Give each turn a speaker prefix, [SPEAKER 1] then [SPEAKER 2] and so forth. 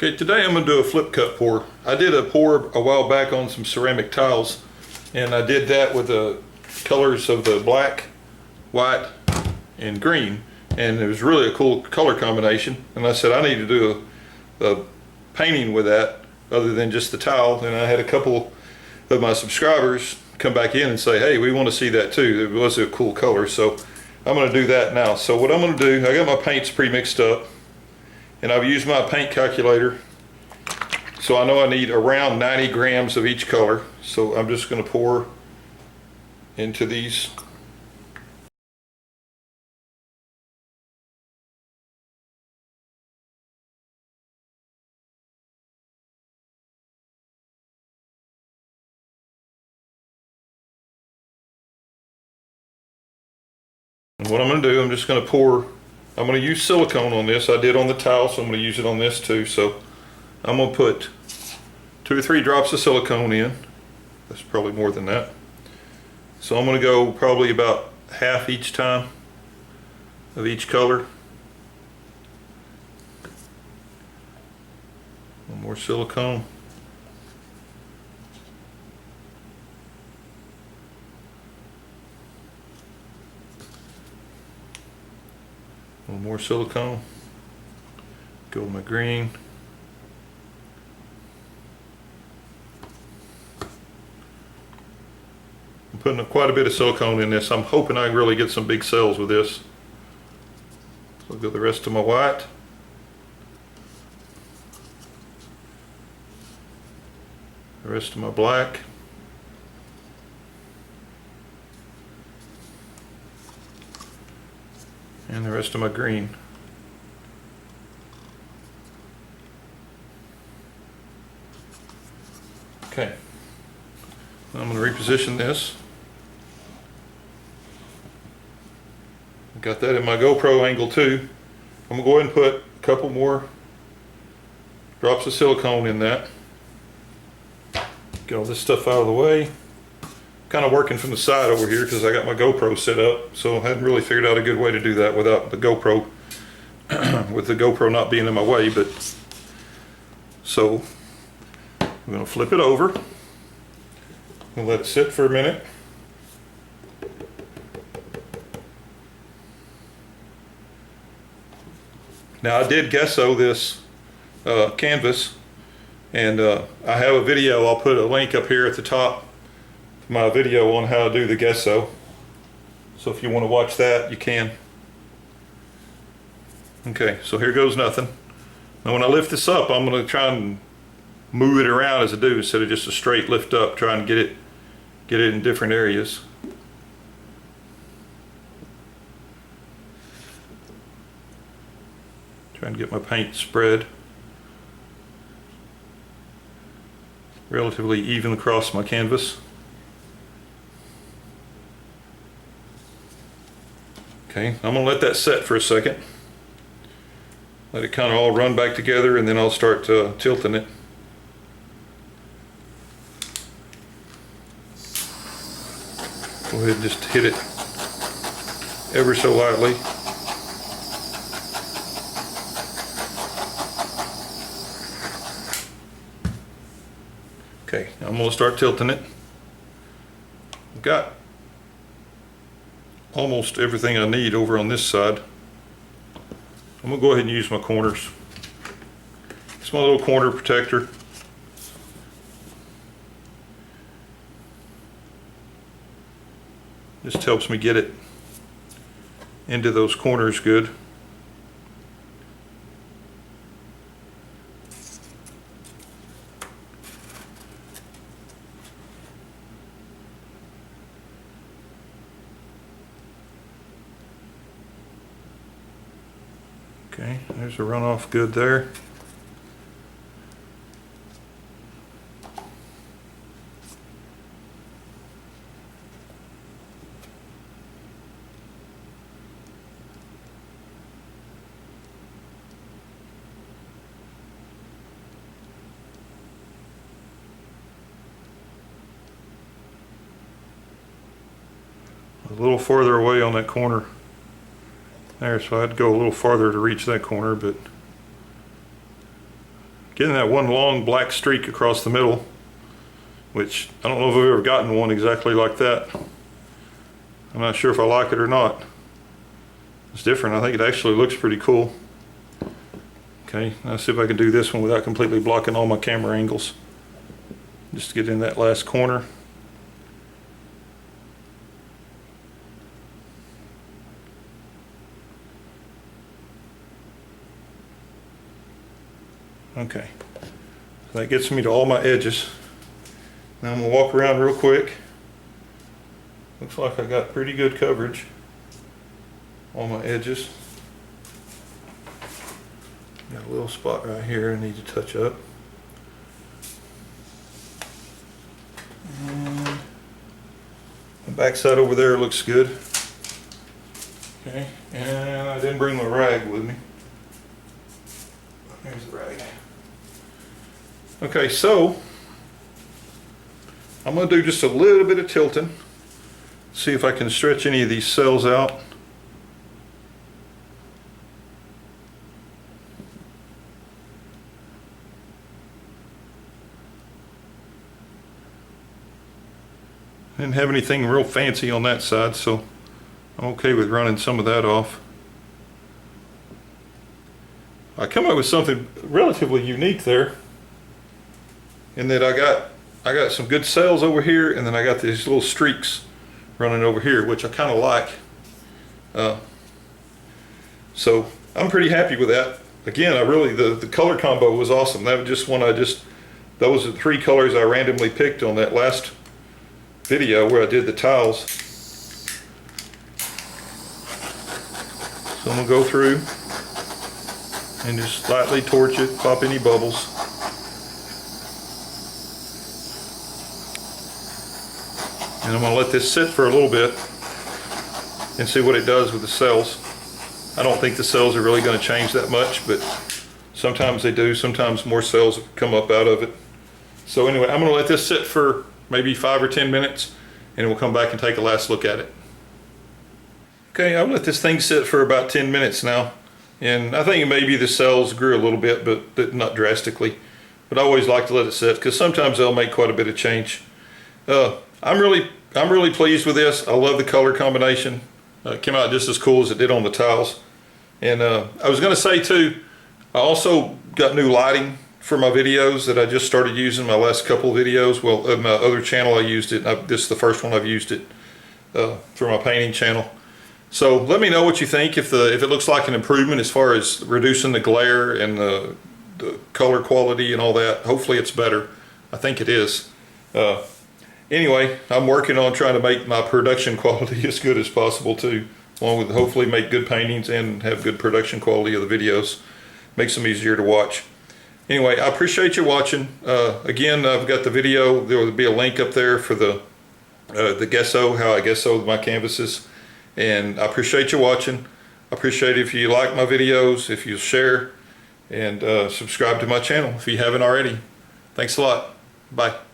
[SPEAKER 1] Okay, today I'm going to do a flip cut pour. I did a pour a while back on some ceramic tiles, and I did that with the colors of the black, white, and green, and it was really a cool color combination. And I said I need to do a painting with that other than just the tile, and I had a couple of my subscribers come back in and say, hey, we want to see that too. It was a cool color, so I'm going to do that now. So what I'm going to do, I got my paints pre-mixed up, and I've used my paint calculator, so I know I need around 90 grams of each color. So I'm just going to pour into these. And what I'm going to do, I'm just going to pour, I'm going to use silicone on this. I did on the tile, so I'm going to use it on this too. So I'm going to put 2 or 3 drops of silicone in. That's probably more than that. So I'm going to go probably about half each time of each color. One more silicone. One more silicone. Go with my green. I'm putting quite a bit of silicone in this. I'm hoping I can really get some big cells with this. So I'll go the rest of my white. The rest of my black. And the rest of my green. Okay, I'm going to reposition this. I got that in my GoPro angle too. I'm going to go ahead and put a couple more drops of silicone in that. Get all this stuff out of the way. Kind of working from the side over here because I got my GoPro set up, so I hadn't really figured out a good way to do that without the GoPro, with the GoPro not being in my way. But so I'm going to flip it over and let it sit for a minute. Now I did gesso this canvas, and I have a video. I'll put a link up here at the top, my video on how to do the gesso. So if you want to watch that, you can. Okay, so here goes nothing. Now when I lift this up, I'm going to try and move it around as I do, instead of just a straight lift up, try and get it in different areas. Try and get my paint spread relatively even across my canvas. Okay, I'm going to let that set for a second. Let it kind of all run back together, and then I'll start tilting it. Go ahead and just hit it ever so lightly. Okay, I'm going to start tilting it. I've got almost everything I need over on this side. I'm going to go ahead and use my corners. It's my little corner protector. Just helps me get it into those corners good. Okay, there's a runoff good there. A little farther away on that corner there, so I'd go a little farther to reach that corner, but getting that one long black streak across the middle, which I don't know if I've ever gotten one exactly like that. I'm not sure if I like it or not. It's different. I think it actually looks pretty cool. Okay, let's see if I can do this one without completely blocking all my camera angles. Just to get in that last corner. Okay, so that gets me to all my edges. Now I'm gonna walk around real quick. Looks like I got pretty good coverage on my edges. Got a little spot right here I need to touch up. And the back side over there looks good. Okay, and I didn't bring my rag with me. Here's the rag. Okay, so I'm going to do just a little bit of tilting. See if I can stretch any of these cells out. Didn't have anything real fancy on that side, so I'm okay with running some of that off. I come up with something relatively unique there, in that I got some good cells over here, and then I got these little streaks running over here, which I kind of like. So I'm pretty happy with that. Again, the color combo was awesome. That was just one those are the 3 colors I randomly picked on that last video where I did the tiles. So I'm gonna go through and just slightly torch it, pop any bubbles. And I'm gonna let this sit for a little bit and see what it does with the cells. I don't think the cells are really gonna change that much, but sometimes they do. Sometimes more cells come up out of it. So anyway, I'm gonna let this sit for maybe 5 or 10 minutes, and we'll come back and take a last look at it. Okay, I'll let this thing sit for about 10 minutes now, and I think maybe the cells grew a little bit, but not drastically. But I always like to let it sit, because sometimes they'll make quite a bit of change. I'm really pleased with this. I love the color combination. It came out just as cool as it did on the tiles. And I was gonna say too, I also got new lighting for my videos that I just started using my last couple videos. Well, my other channel I used it. This is the first one I've used it for my painting channel. So let me know what you think, if it looks like an improvement as far as reducing the glare and the color quality and all that. Hopefully it's better. I think it is. Anyway, I'm working on trying to make my production quality as good as possible too, along with hopefully make good paintings and have good production quality of the videos. Makes them easier to watch. Anyway, I appreciate you watching. Again, I've got the video. There will be a link up there for the gesso, how I gesso my canvases. And I appreciate you watching. I appreciate it if you like my videos, if you share, and subscribe to my channel if you haven't already. Thanks a lot. Bye.